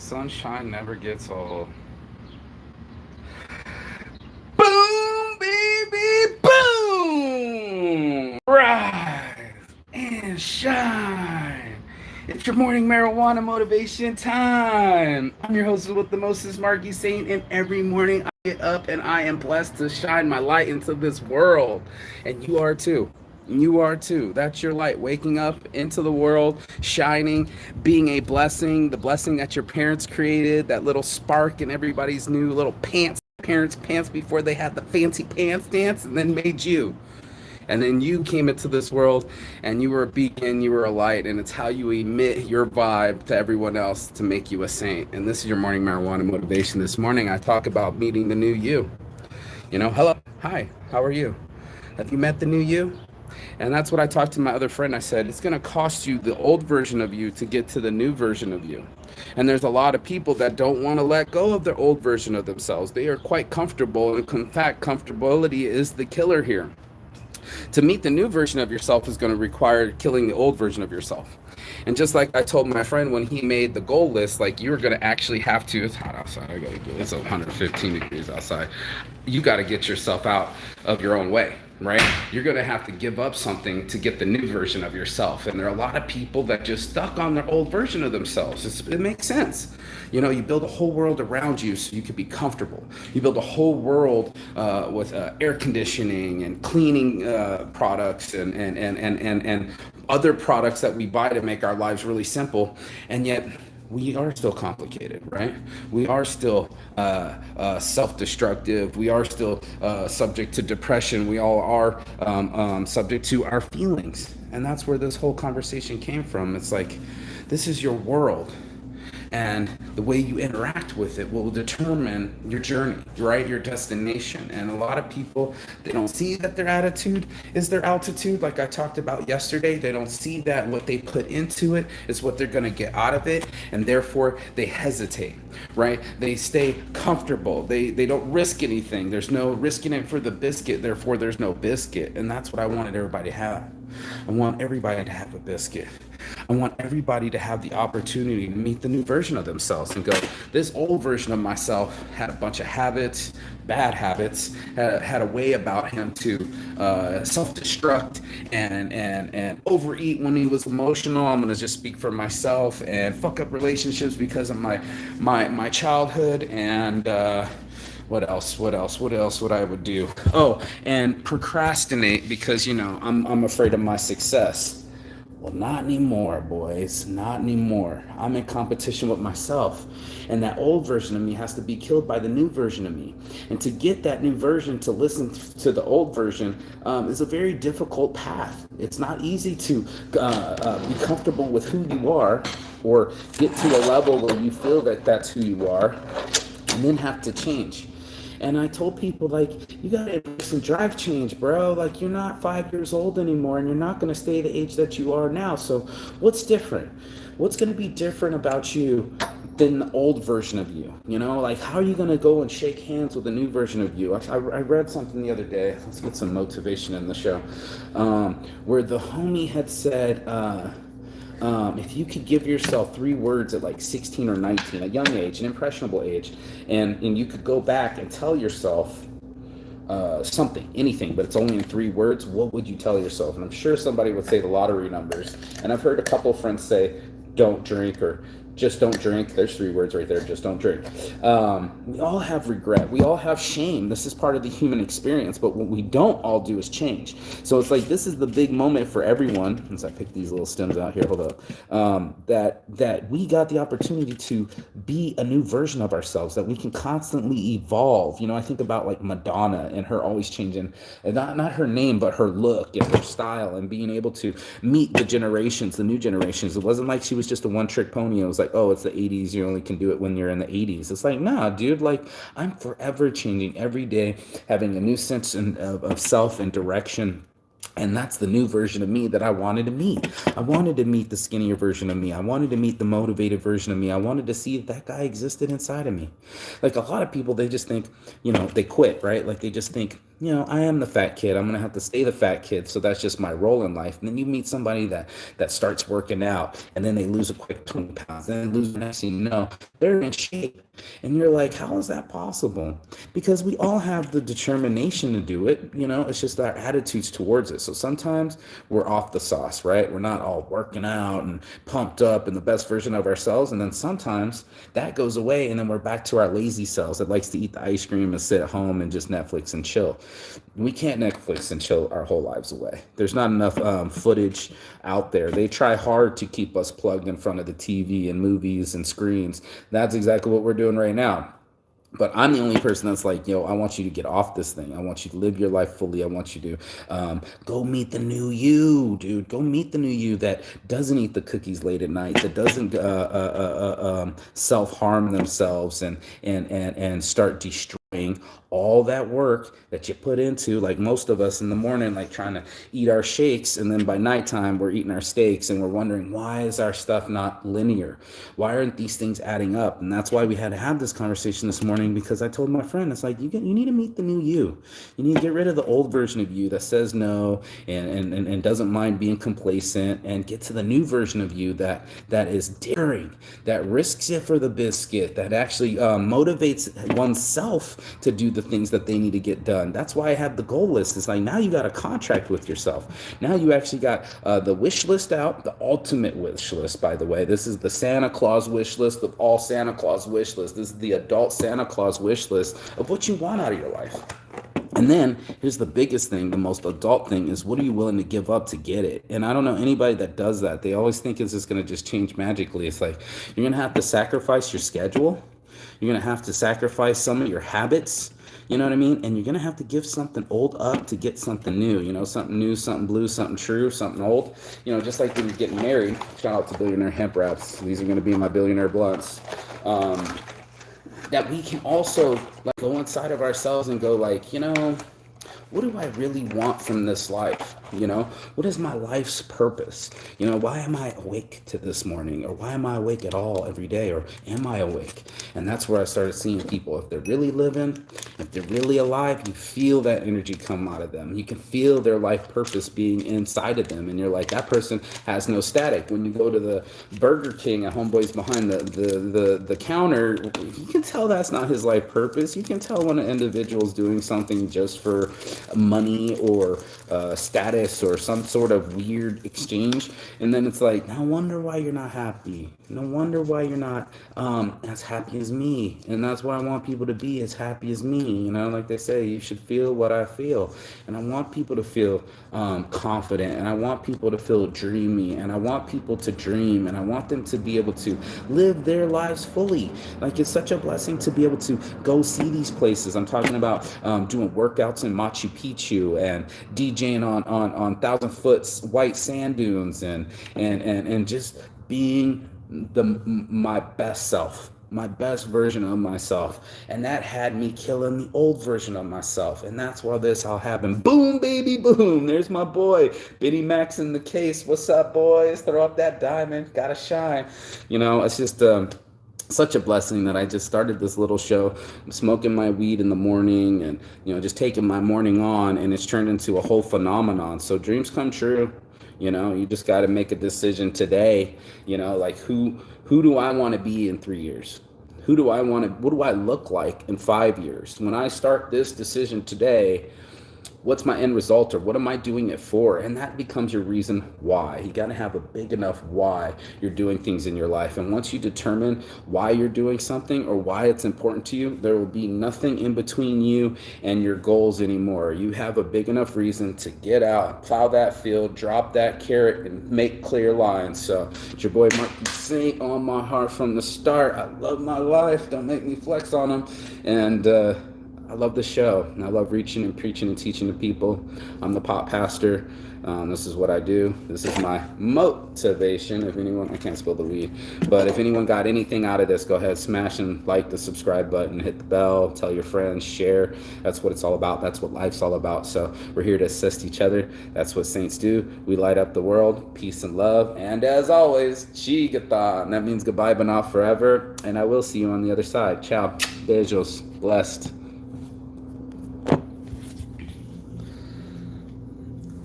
Sunshine never gets old. Boom, baby, boom! Rise and shine. It's your morning marijuana motivation time. I'm your host with the Moses Marky Saint, and every morning I get up and I am blessed to shine my light into this world. And you are too. You are too. That's your light. Waking up into the world, shining, being a blessing, the blessing that your parents created, that little spark in everybody's new little parents' pants before they had the fancy pants dance, and then made you. And then you came into this world and you were a beacon, you were a light, and it's how you emit your vibe to everyone else to make you a saint. And this is your morning marijuana motivation. This morning I talk about meeting the new you. Hello, hi, how are you? Have you met the new you? And that's what I talked to my other friend. I said, it's going to cost you the old version of you to get to the new version of you. And there's a lot of people that don't want to let go of their old version of themselves. They are quite comfortable. And in fact, comfortability is the killer here. To meet the new version of yourself is going to require killing the old version of yourself. And just like I told my friend when he made the goal list, like you're going to actually have to, it's hot outside, I got to go, it's 115 degrees outside. You got to get yourself out of your own way, right? You're going to have to give up something to get the new version of yourself. And there are a lot of people that just stuck on their old version of themselves. It makes sense. You build a whole world around you so you can be comfortable. You build a whole world with air conditioning and cleaning products and other products that we buy to make our lives really simple. And yet we are still complicated, right? We are still self-destructive. We are still subject to depression. We all are subject to our feelings. And that's where this whole conversation came from. It's like, this is your world. And the way you interact with it will determine your journey, right? Your destination. And a lot of people, they don't see that their attitude is their altitude. Like I talked about yesterday, they don't see that what they put into it is what they're going to get out of it. And therefore they hesitate, right? They stay comfortable. They don't risk anything. There's no risking it for the biscuit. Therefore there's no biscuit. And that's what I wanted everybody to have. I want everybody to have a biscuit. I want everybody to have the opportunity to meet the new version of themselves and go, this old version of myself had a bunch of habits, bad habits, had a way about him to self-destruct and overeat when he was emotional. I'm going to just speak for myself and fuck up relationships because of my childhood and what else would I would do? Oh, and procrastinate because, I'm afraid of my success. Well, not anymore, boys. Not anymore. I'm in competition with myself. And that old version of me has to be killed by the new version of me. And to get that new version to listen to the old version is a very difficult path. It's not easy to be comfortable with who you are or get to a level where you feel that that's who you are and then have to change. And I told people, like, you gotta embrace and drive change, bro. Like, you're not 5 years old anymore, and you're not gonna stay the age that you are now. So what's different? What's gonna be different about you than the old version of you? Like, how are you gonna go and shake hands with a new version of you? I read something the other day. Let's get some motivation in the show, where the homie had said, if you could give yourself 3 words at like 16 or 19, a young age, an impressionable age, and you could go back and tell yourself something, anything, but it's only in 3 words, what would you tell yourself? And I'm sure somebody would say the lottery numbers. And I've heard a couple of friends say, don't drink, or just don't drink. There's 3 words right there. Just don't drink. We all have regret. We all have shame. This is part of the human experience. But what we don't all do is change. So it's like this is the big moment for everyone. As I pick these little stems out here, hold up. That we got the opportunity to be a new version of ourselves. That we can constantly evolve. I think about like Madonna and her always changing, and not her name, but her look and her style, and being able to meet the generations, the new generations. It wasn't like she was just a one-trick pony. It was like, oh, it's the 80s, you only can do it when you're in the 80s. It's like, nah, dude, like I'm forever changing every day, having a new sense of self and direction. And that's the new version of me that I wanted to meet. I wanted to meet the skinnier version of me. I wanted to meet the motivated version of me. I wanted to see if that guy existed inside of me. Like a lot of people, they just think, they quit, right? Like they just think, I am the fat kid. I'm gonna have to stay the fat kid, so that's just my role in life. And then you meet somebody that starts working out, and then they lose a quick 20 pounds, then they lose the next thing you know, they're in shape, and you're like, how is that possible? Because we all have the determination to do it. It's just our attitudes towards it. So sometimes we're off the sauce, right? We're not all working out and pumped up and the best version of ourselves, and then sometimes that goes away, and then we're back to our lazy selves that likes to eat the ice cream and sit at home and just Netflix and chill. We can't Netflix and chill our whole lives away. There's not enough footage out there. They try hard to keep us plugged in front of the TV and movies and screens. That's exactly what we're doing right now. But I'm the only person that's like, I want you to get off this thing. I want you to live your life fully. I want you to go meet the new you, dude. Go meet the new you that doesn't eat the cookies late at night, that doesn't self-harm themselves and start destroying all that work that you put into, like most of us in the morning, like trying to eat our shakes, and then by nighttime we're eating our steaks, and we're wondering, why is our stuff not linear? Why aren't these things adding up? And that's why we had to have this conversation this morning, because I told my friend, it's like, you need to meet the new you. You need to get rid of the old version of you that says no and doesn't mind being complacent, and get to the new version of you that is daring, that risks it for the biscuit, that actually motivates oneself to do the things that they need to get done. That's why I have the goal list. It's like, now you got a contract with yourself. Now you actually got the wish list out, the ultimate wish list, by the way. This is the Santa Claus wish list of all Santa Claus wish lists. This is the adult Santa Claus wish list of what you want out of your life. And then here's the biggest thing, the most adult thing, is what are you willing to give up to get it? And I don't know anybody that does that. They always think it's just going to just change magically. It's like, you're going to have to sacrifice your schedule. You're going to have to sacrifice some of your habits. You know what I mean? And you're going to have to give something old up to get something new, something new, something blue, something true, something old. Just like when you're getting married. Shout out to Billionaire Hemp Wraps. These are going to be my Billionaire Blunts. That we can also like go inside of ourselves and go like, what do I really want from this life? What is my life's purpose? Why am I awake to this morning? Or why am I awake at all every day? Or am I awake? And that's where I started seeing people, if they're really living, if they're really alive, you feel that energy come out of them. You can feel their life purpose being inside of them. And you're like, that person has no static. When you go to the Burger King at Homeboy's behind the counter, you can tell that's not his life purpose. You can tell when an individual's doing something just for money or status or some sort of weird exchange. And then it's like, no wonder why you're not happy. No wonder why you're not as happy as me. And that's why I want people to be as happy as me. Like they say, you should feel what I feel. And I want people to feel confident. And I want people to feel dreamy. And I want people to dream. And I want them to be able to live their lives fully. Like, it's such a blessing to be able to go see these places. I'm talking about doing workouts in Machu Picchu and DJing on 1,000-foot white sand dunes and just being my best self, my best version of myself. And that had me killing the old version of myself. And that's why this all happened. Boom, baby, boom. There's my boy, Benny Max in the case. What's up, boys? Throw up that diamond. Gotta shine. It's just such a blessing that I just started this little show. I'm smoking my weed in the morning and, just taking my morning on, and it's turned into a whole phenomenon. So dreams come true. You just got to make a decision today, like who do I want to be in 3 years? What do I look like in 5 years? When I start this decision today, what's my end result, or what am I doing it for? And that becomes your reason why. You got to have a big enough why you're doing things in your life. And once you determine why you're doing something or why it's important to you, there will be nothing in between you and your goals anymore. You have a big enough reason to get out, plow that field, drop that carrot, and make clear lines. So it's your boy Mark Saint on my heart from the start. I love my life. Don't make me flex on them. And I love the show, and I love reaching and preaching and teaching to people. I'm the pop pastor. This is what I do. This is my motivation. If anyone, I can't spill the weed, but if anyone got anything out of this, go ahead, smash and like the subscribe button, hit the bell, tell your friends, share. That's what it's all about. That's what life's all about. So we're here to assist each other. That's what saints do. We light up the world, peace and love. And as always, Chigatan. That means goodbye, but not forever. And I will see you on the other side. Ciao. Beijos. Blessed.